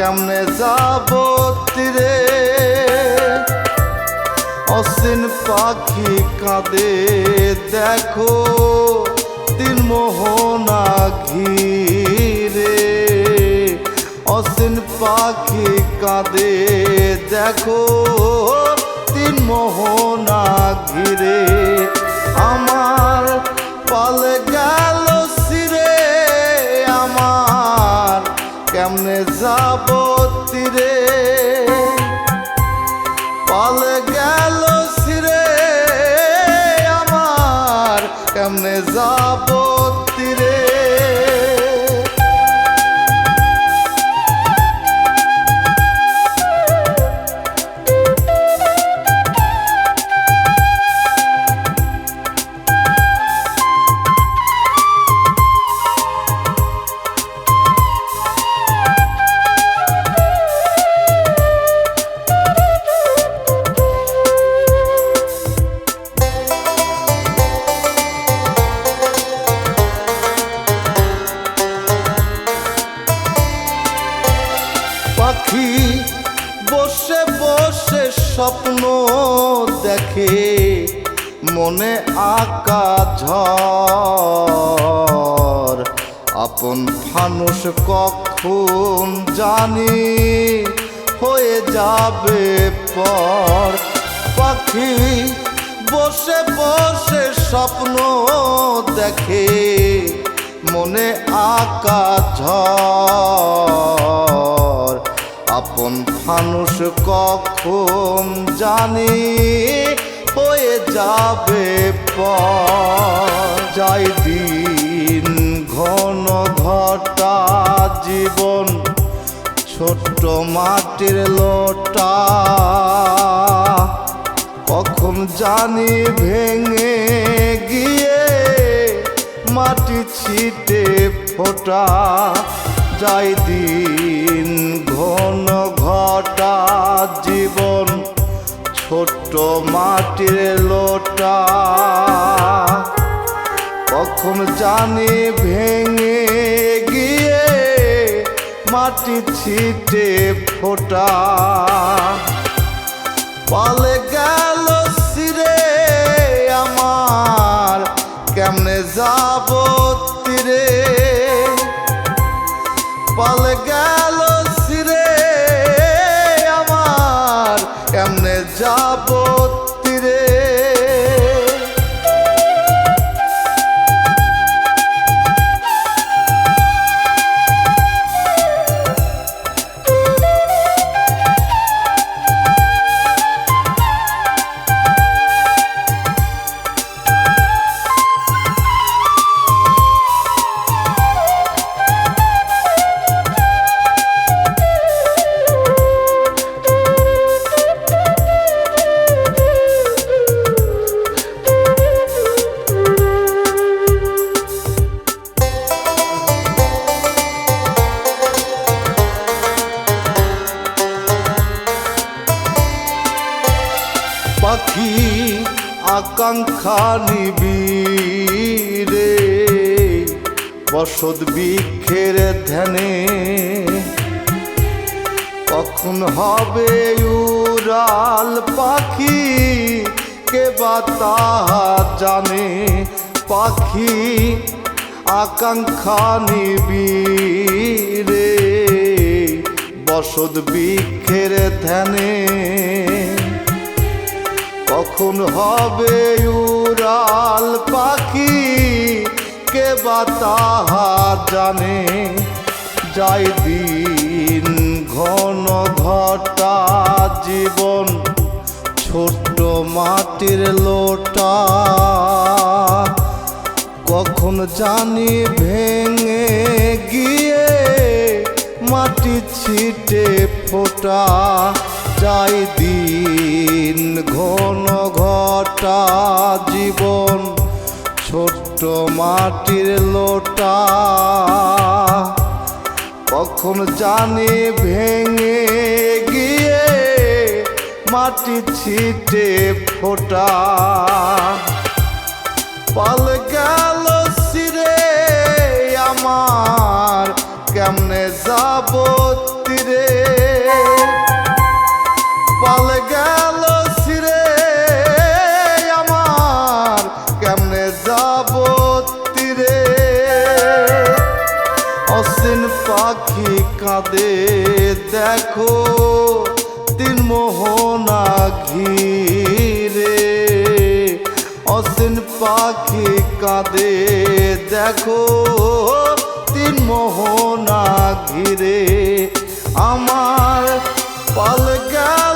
কেমনে যাব তীরে অসীন পাখি কাঁদে দেখো তিন মোহনা ঘিরে অসীন পাখি কাঁদে দেখো তিন মোহনা ঘিরে আমার পালে গেল সিরে আমার কেমনে যাব তীরে পালে গেল সিরে আমার কেমনে যাব তীরে পাখি বসে বসে স্বপ্ন দেখে মনে আঁকা ঝড় আপন ফানুষ কখন জানি হয়ে যাবে পর পাখি বসে বসে স্বপ্ন দেখে মনে আঁকা ঝড় আপন ফানুষ কখন জানি হয়ে যাবে পর যাই দিন ঘন ঘটা জীবন ছোট্ট মাটির লোটা কখন জানি ভেঙে গিয়ে মাটি ছিটে ফোটা যাই দিন ঘন ঘটা জীবন ছোট্ট মাটির লোটা কখন জানি ভেঙে গিয়ে মাটি ছিটে ফোটা পালে গেল সিরে আমার কেমনে যাব তীরে পালে গেল সিরে আমার কেমনে যাব তীরে পাখি আকাঙ্ক্ষা নিবিড়ে বসত বৃক্ষের ধ্যানে কখন হবে উড়াল পাখি কে বা তাহা জানে পাখি আকাঙ্ক্ষা নিবিড়ে বসত বৃক্ষের ধ্যানে কখন হবে উড়াল পাখি কে বা তাহা জানে যাই দিন ঘন ঘটা জীবন ছোট্ট মাটির লোটা কখন জানি ভেঙে গিয়ে মাটি ছিটে ফোটা যাই দিন ঘন ঘটা জীবন ছোট্ট মাটির লোটা কখন জানি ভেঙে গিয়ে মাটি ছিটে ফোটা পাল গেল সিরে আমার কেমনে যাব তীরে পাল গেল ছিরে আমার কেমনে যাব তীরে অসীন পাখি কাঁদে দেখো তিন মোহনা ঘিরে অসীন পাখি কাঁদে দেখো তিন মোহনা ঘিরে আমার পাল গেল